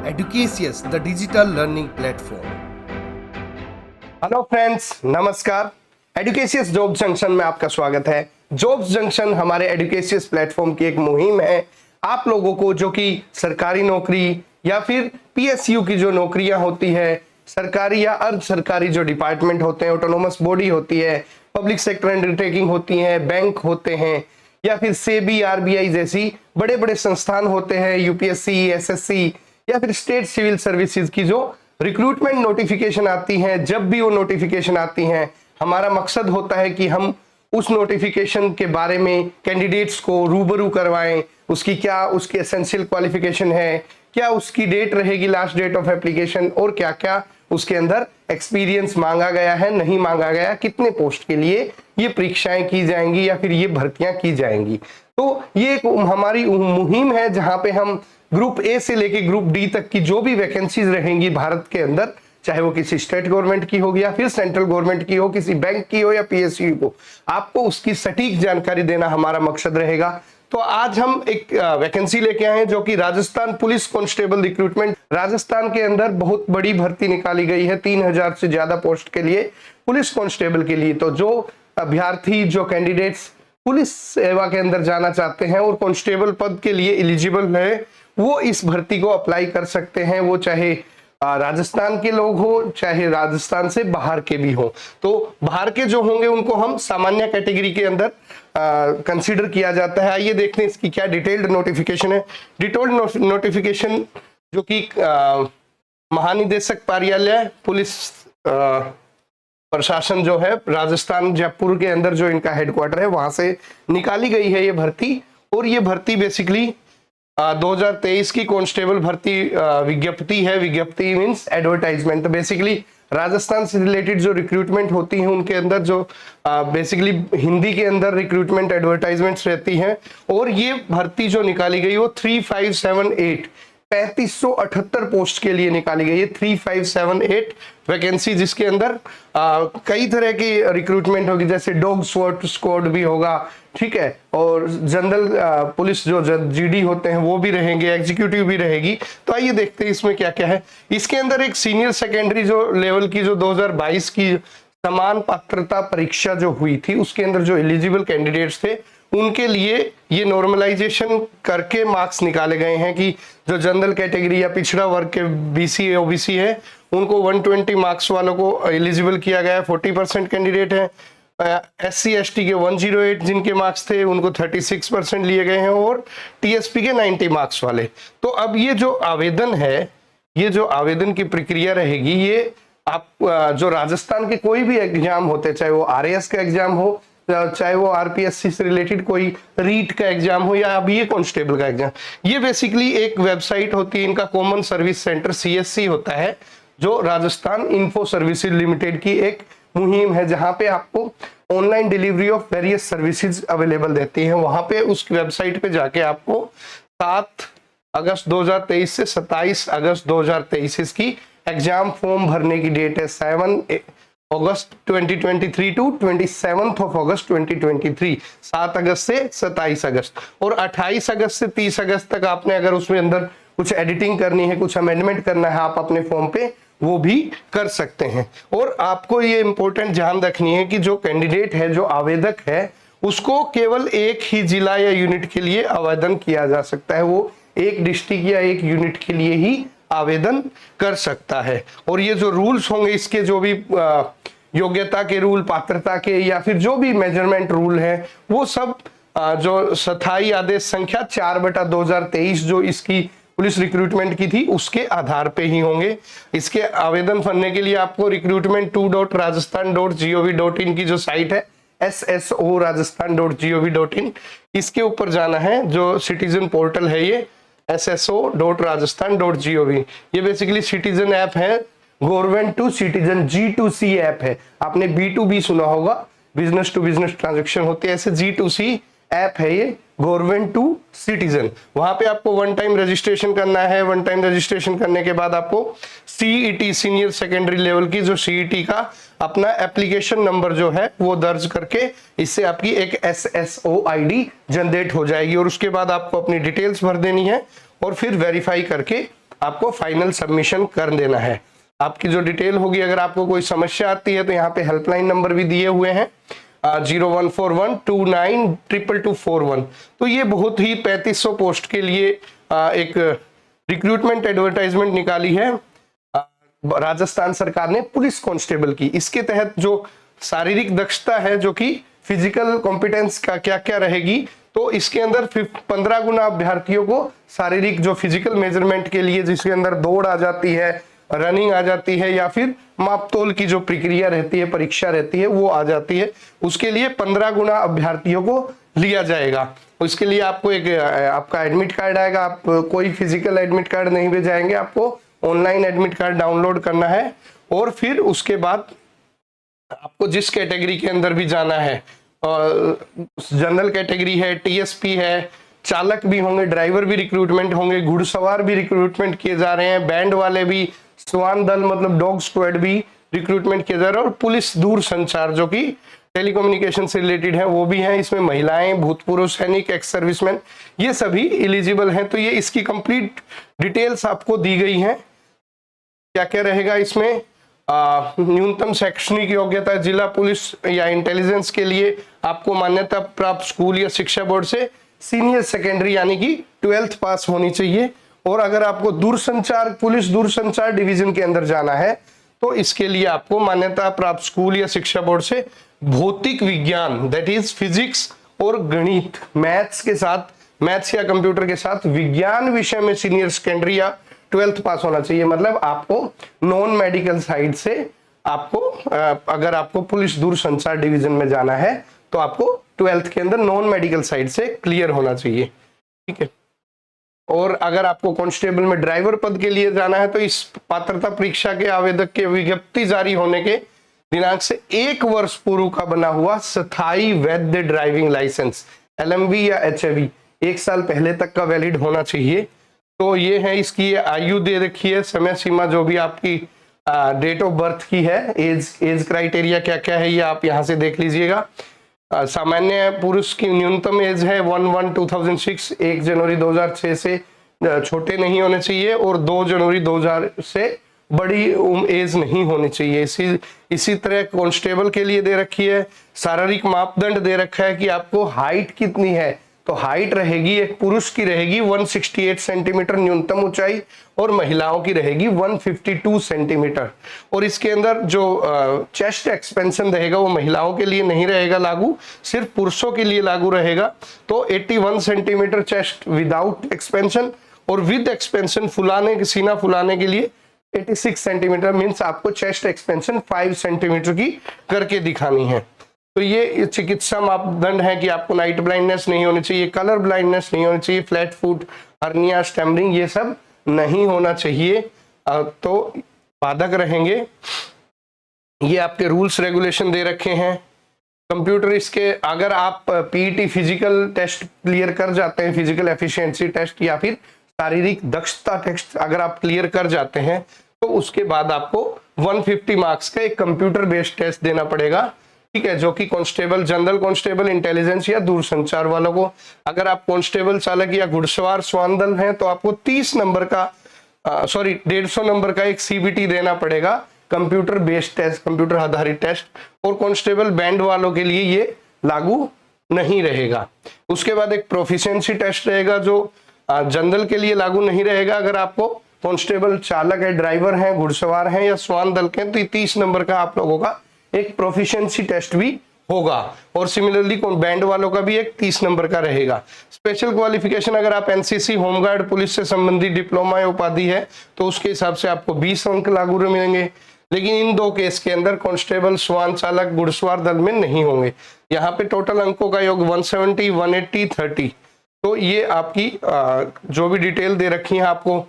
Educasius, the digital learning platform. Hello friends, नमस्कार। एडुकेशियस job junction में आपका स्वागत है। जॉब जंक्शन हमारे एडुकेशियस प्लेटफॉर्म की एक मुहिम है। आप लोगों को जो कि सरकारी नौकरी या फिर पीएसयू की जो नौकरियां होती है, सरकारी या अर्ध सरकारी जो डिपार्टमेंट होते हैं, ऑटोनोमस बॉडी होती है, पब्लिक सेक्टर अंडरटेकिंग होती है, बैंक होते हैं या फिर सेबी आरबीआई जैसी बड़े बड़े संस्थान होते हैं, यूपीएससी, एसएससी या फिर स्टेट सिविल सर्विसेज की जो रिक्रूटमेंट नोटिफिकेशन आती हैं, जब भी वो नोटिफिकेशन आती हैं, हमारा मकसद होता है कि हम उस नोटिफिकेशन के बारे में कैंडिडेट्स को रूबरू करवाएं। उसकी क्या उसकी एसेंशियल क्वालिफिकेशन है, क्या उसकी डेट रहेगी लास्ट डेट ऑफ एप्लीकेशन, और क्या क्या उसके अंदर एक्सपीरियंस मांगा गया है, नहीं मांगा गया, कितने पोस्ट के लिए ये परीक्षाएं की जाएंगी या फिर ये भर्तियां की जाएंगी। तो ये एक हमारी मुहिम है जहां पे हम ग्रुप ए से लेके ग्रुप डी तक की जो भी वैकेंसीज रहेंगी भारत के अंदर, चाहे वो किसी स्टेट गवर्नमेंट की हो या फिर सेंट्रल गवर्नमेंट की हो, किसी बैंक की हो या पीएसयू को, आपको उसकी सटीक जानकारी देना हमारा मकसद रहेगा। तो आज हम एक वैकेंसी लेके आए हैं जो कि Rajasthan police constable recruitment. Rajasthan के अंदर बहुत बड़ी भर्ती निकाली गई है 3000 से ज्यादा पोस्ट के लिए, पुलिस कांस्टेबल के लिए। तो जो अभ्यर्थी, जो कैंडिडेट्स पुलिस सेवा के अंदर जाना चाहते हैं और कांस्टेबल पद के लिए एलिजिबल है, वो इस भर्ती को अप्लाई कर सकते हैं। वो चाहे राजस्थान के लोग हो, चाहे राजस्थान से बाहर के भी हो। तो बाहर के जो होंगे उनको हम सामान्य कैटेगरी के अंदर कंसीडर किया जाता है। आइए देखते हैं इसकी क्या डिटेल्ड नोटिफिकेशन है। डिटेल्ड नोटिफिकेशन जो कि महानिदेशक कार्यालय पुलिस प्रशासन जो है राजस्थान जयपुर के अंदर जो इनका हेडक्वार्टर है, वहां से निकाली गई है ये भर्ती। और ये भर्ती बेसिकली 2023 की कांस्टेबल भर्ती विज्ञप्ति है। विज्ञप्ति मींस एडवर्टाइजमेंट। तो बेसिकली राजस्थान से रिलेटेड जो रिक्रूटमेंट होती है उनके अंदर जो बेसिकली हिंदी के अंदर रिक्रूटमेंट एडवर्टाइजमेंट्स रहती हैं। और ये भर्ती जो निकाली गई वो 3578 3578 पोस्ट के लिए निकाली गई है। 3578 वैकेंसी, जिसके अंदर कई तरह की रिक्रूटमेंट होगी, जैसे डॉग स्क्वाड भी होगा, ठीक है, और जनरल पुलिस जो जीडी होते हैं वो भी रहेंगे, एग्जीक्यूटिव भी रहेगी। तो आइए देखते हैं इसमें क्या क्या है। इसके अंदर एक सीनियर सेकेंडरी जो लेवल की जो 2022 की समान पात्रता परीक्षा जो हुई थी, उसके अंदर जो एलिजिबल कैंडिडेट्स थे उनके लिए ये नॉर्मलाइजेशन करके मार्क्स निकाले गए हैं कि जो जनरल कैटेगरी या पिछड़ा वर्ग के बीसी ओबीसी है उनको 120 मार्क्स वालों को एलिजिबल किया गया है। 40% कैंडिडेट है। SC ST के 108 जिनके मार्क्स थे उनको 36% लिए गए हैं, और TSP के 90 मार्क्स वाले। तो अब ये जो आवेदन है, ये जो आवेदन की प्रक्रिया रहेगी, ये आप जो राजस्थान के कोई भी एग्जाम होते, चाहे वो RAS का एग्जाम हो, चाहे वो RPSC से रिलेटेड कोई रीट का एग्जाम हो, या अभी ये कांस्टेबल का एग्जाम, ये बेसिकली एक वेबसाइट होती है इनका, कॉमन सर्विस सेंटर CSC होता है, जो राजस्थान इन्फो सर्विसेज लिमिटेड की एक मुहिम है, जहां पे आपको online delivery of various services available रहती है। वहां पे उस वेबसाइट पे जाके आपको 7 अगस्त 2023 से 27 अगस्त 2023 इसकी एग्जाम फॉर्म भरने की डेट है। 7 अगस्त 2023 टू 27 अगस्त 2023, 7 अगस्त से 27 अगस्त। और 28 अगस्त से 30 अगस्त तक आपने अगर उसमें अंदर कुछ एडिटिंग करनी है, कुछ अमेंडमेंट करना है, आप अपने फॉर्म पे वो भी कर सकते हैं। और आपको ये इंपॉर्टेंट ध्यान रखनी है कि जो कैंडिडेट है, जो आवेदक है, उसको केवल एक ही जिला या यूनिट के लिए आवेदन किया जा सकता है। वो एक डिस्ट्रिक्ट या एक यूनिट के लिए ही आवेदन कर सकता है। और ये जो रूल्स होंगे, इसके जो भी योग्यता के रूल, पात्रता के, या फिर जो भी मेजरमेंट रूल है, वो सब जो स्थायी आदेश संख्या 4/2023 जो इसकी पुलिस रिक्रूटमेंट की थी उसके आधार पे ही होंगे। इसके आवेदन भरने के लिए आपको recruitment2.rajasthan.gov.in की जो साइट है, sso.rajasthan.gov.in, इसके ऊपर जाना है। जो सिटीजन पोर्टल है ये sso.rajasthan.gov, ये बेसिकली सिटीजन ऐप है, government to citizen G2C app है। आपने B2B सुना होगा, बिजनेस टू बिजनेस ट्रांजैक्शन होती है, ऐसे G2C ऐप है ये, गवर्नमेंट टू सिटीजन। वहां पे आपको वन टाइम रजिस्ट्रेशन करना है। वन टाइम रजिस्ट्रेशन करने के बाद आपको CET सीनियर सेकेंडरी लेवल की जो CET का अपना एप्लीकेशन नंबर जो है वो दर्ज करके इससे आपकी एक SSO ID जनरेट हो जाएगी। और उसके बाद आपको अपनी डिटेल्स भर देनी है और फिर वेरीफाई करके आपको फाइनल सबमिशन कर देना है। आपकी जो डिटेल होगी, अगर आपको कोई समस्या आती है तो यहाँ पे हेल्पलाइन नंबर भी दिए हुए हैं 0141292241। तो ये बहुत ही 3500 पोस्ट के लिए एक रिक्रूटमेंट एडवर्टाइजमेंट निकाली है राजस्थान सरकार ने पुलिस कांस्टेबल की। इसके तहत जो शारीरिक दक्षता है, जो कि फिजिकल कॉम्पिटेंस का क्या क्या रहेगी, तो इसके अंदर 15 गुना अभ्यर्थियों को शारीरिक जो फिजिकल मेजरमेंट के लिए, जिसके अंदर दौड़ आ जाती है, रनिंग आ जाती है, या फिर मापतोल की जो प्रक्रिया रहती है, परीक्षा रहती है, वो आ जाती है, उसके लिए 15 गुना अभ्यर्थियों को लिया जाएगा। उसके लिए आपको एक आपका एडमिट कार्ड आएगा। आप कोई फिजिकल एडमिट कार्ड नहीं भेजाएंगे, आपको ऑनलाइन एडमिट कार्ड डाउनलोड करना है। और फिर उसके बाद आपको जिस कैटेगरी के अंदर भी जाना है, जनरल कैटेगरी है, टीएसपी है, चालक भी होंगे, ड्राइवर भी रिक्रूटमेंट होंगे, घुड़सवार भी रिक्रूटमेंट किए जा रहे हैं, बैंड वाले भी, स्वान दल मतलब डॉग स्क्वाड भी रिक्रूटमेंट किया जा रहा है, और पुलिस दूर संचार जो कि टेलीकम्युनिकेशन से रिलेटेड है वो भी है। इसमें महिलाएं, भूतपूर्व सैनिक, एक्स सर्विसमैन, ये सभी एलिजिबल हैं। तो ये इसकी कंप्लीट डिटेल्स आपको दी गई हैं। क्या क्या रहेगा इसमें, न्यूनतम शैक्षणिक योग्यता, जिला पुलिस या इंटेलिजेंस के लिए आपको मान्यता प्राप्त स्कूल या शिक्षा बोर्ड से सीनियर सेकेंडरी यानी कि 12th पास होनी चाहिए। और अगर आपको दूरसंचार, पुलिस दूरसंचार डिवीजन के अंदर जाना है तो इसके लिए आपको मान्यता प्राप्त स्कूल या शिक्षा बोर्ड से भौतिक विज्ञान, दैट इज फिजिक्स और गणित, मैथ्स के साथ, मैथ्स या कंप्यूटर के साथ विज्ञान विषय में सीनियर सेकेंडरी या 12th पास होना चाहिए। मतलब आपको नॉन मेडिकल साइड से आपको अगर आपको पुलिस दूरसंचार डिवीजन में जाना है तो आपको 12th के अंदर नॉन मेडिकल साइड से क्लियर होना चाहिए, ठीक है। और अगर आपको कांस्टेबल में ड्राइवर पद के लिए जाना है तो इस पात्रता परीक्षा के आवेदक के विज्ञप्ति जारी होने के दिनांक से 1 वर्ष पूर्व का बना हुआ स्थायी वैध ड्राइविंग लाइसेंस, एलएमवी या एचएवी, 1 साल पहले तक का वैलिड होना चाहिए। तो ये है, इसकी आयु दे रखी है, समय सीमा जो भी आपकी डेट ऑफ बर्थ की है, एज क्राइटेरिया क्या क्या है ये आप यहाँ से देख लीजिएगा। सामान्य पुरुष की न्यूनतम एज है 1/1/2006, 1 जनवरी 2006 से छोटे नहीं होने चाहिए, और 2 जनवरी 2000 से बड़ी एज नहीं होनी चाहिए। इसी तरह कांस्टेबल के लिए दे रखी है, शारीरिक मापदंड दे रखा है कि आपको हाइट कितनी है। तो हाइट रहेगी, एक पुरुष की रहेगी 168 सेंटीमीटर न्यूनतम ऊंचाई, और महिलाओं की रहेगी 152 सेंटीमीटर। और इसके अंदर जो चेस्ट एक्सपेंशन रहेगा वो महिलाओं के लिए नहीं रहेगा लागू, सिर्फ पुरुषों के लिए लागू रहेगा। तो 81 सेंटीमीटर चेस्ट विदाउट एक्सपेंशन, और विद एक्सपेंशन फुलाने, सीना फुलाने के लिए 86 सेंटीमीटर, मीन्स आपको चेस्ट एक्सपेंशन 5 सेंटीमीटर की करके दिखानी है। तो ये चिकित्सा मापदंड है कि आपको नाइट ब्लाइंडनेस नहीं होनी चाहिए, कलर ब्लाइंडनेस नहीं होनी चाहिए, फ्लैट फुट, हर्निया, स्टैमरिंग, ये सब नहीं होना चाहिए, तो बाधक रहेंगे। ये आपके रूल्स रेगुलेशन दे रखे हैं। कंप्यूटर, इसके अगर आप पीईटी फिजिकल टेस्ट क्लियर कर जाते हैं, फिजिकल एफिशिएंसी टेस्ट या फिर शारीरिक दक्षता टेस्ट अगर आप क्लियर कर जाते हैं तो उसके बाद आपको 150 मार्क्स का एक कंप्यूटर बेस्ड टेस्ट देना पड़ेगा, ठीक है, जो कि कांस्टेबल, जनरल कांस्टेबल, इंटेलिजेंस या दूरसंचार वालों को। अगर आप कांस्टेबल, चालक या घुड़सवार श्वान दल हैं तो आपको 30 नंबर का 150 नंबर का एक सीबीटी देना पड़ेगा, कंप्यूटर बेस्ड टेस्ट, कंप्यूटर आधारित टेस्ट। और कांस्टेबल बैंड वालों के लिए ये लागू नहीं रहेगा। उसके बाद एक प्रोफिशिएंसी टेस्ट रहेगा जो जनरल के लिए लागू नहीं रहेगा। अगर आपको कांस्टेबल, चालक है, ड्राइवर हैं, घुड़सवार हैं या श्वान दल के, तो 30 नंबर का आप लोगों का एक प्रोफिशिएंसी टेस्ट भी होगा। और सिमिलरली बैंड वालों का भी एक 30 नंबर का रहेगा। स्पेशल क्वालिफिकेशन, अगर आप एनसीसी, होमगार्ड, पुलिस से संबंधित डिप्लोमा या उपाधि है तो उसके हिसाब से आपको 20 अंक लागू मिलेंगे। लेकिन इन दो केस के अंदर कांस्टेबल, श्वान चालक, घुड़सवार दल में नहीं होंगे। यहाँ पे टोटल अंकों का योग 170, 180, 30। तो ये आपकी जो भी डिटेल दे रखी है आपको,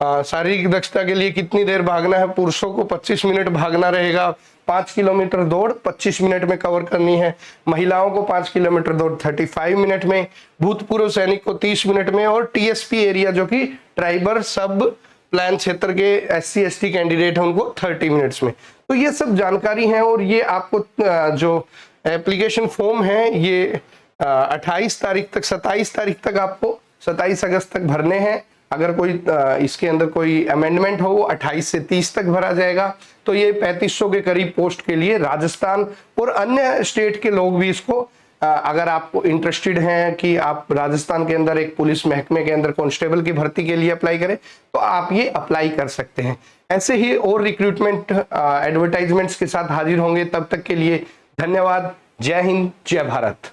शारीरिक दक्षता के लिए कितनी देर भागना है, पुरुषों को 25 मिनट भागना रहेगा, 5 किलोमीटर दौड़ 25 मिनट में कवर करनी है, महिलाओं को 5 किलोमीटर दौड़ 35 मिनट में, भूतपूर्व सैनिक को 30 मिनट में, और टीएसपी एरिया जो कि ट्राइबर सब प्लान क्षेत्र के SC ST कैंडिडेट है उनको 30 मिनट्स में। तो ये सब जानकारी है। और ये आपको जो एप्लीकेशन फॉर्म है ये 28 तारीख तक, 27 तारीख तक आपको 27 अगस्त तक भरने हैं। अगर कोई इसके अंदर कोई अमेंडमेंट हो वो 28 से 30 तक भरा जाएगा। तो ये 3500 के करीब पोस्ट के लिए राजस्थान और अन्य स्टेट के लोग भी इसको अगर आप इंटरेस्टेड हैं कि आप राजस्थान के अंदर एक पुलिस महकमे के अंदर कांस्टेबल की भर्ती के लिए अप्लाई करें तो आप ये अप्लाई कर सकते हैं। ऐसे ही और रिक्रूटमेंट एडवर्टाइजमेंट्स के साथ हाजिर होंगे, तब तक के लिए धन्यवाद। जय हिंद, जय भारत।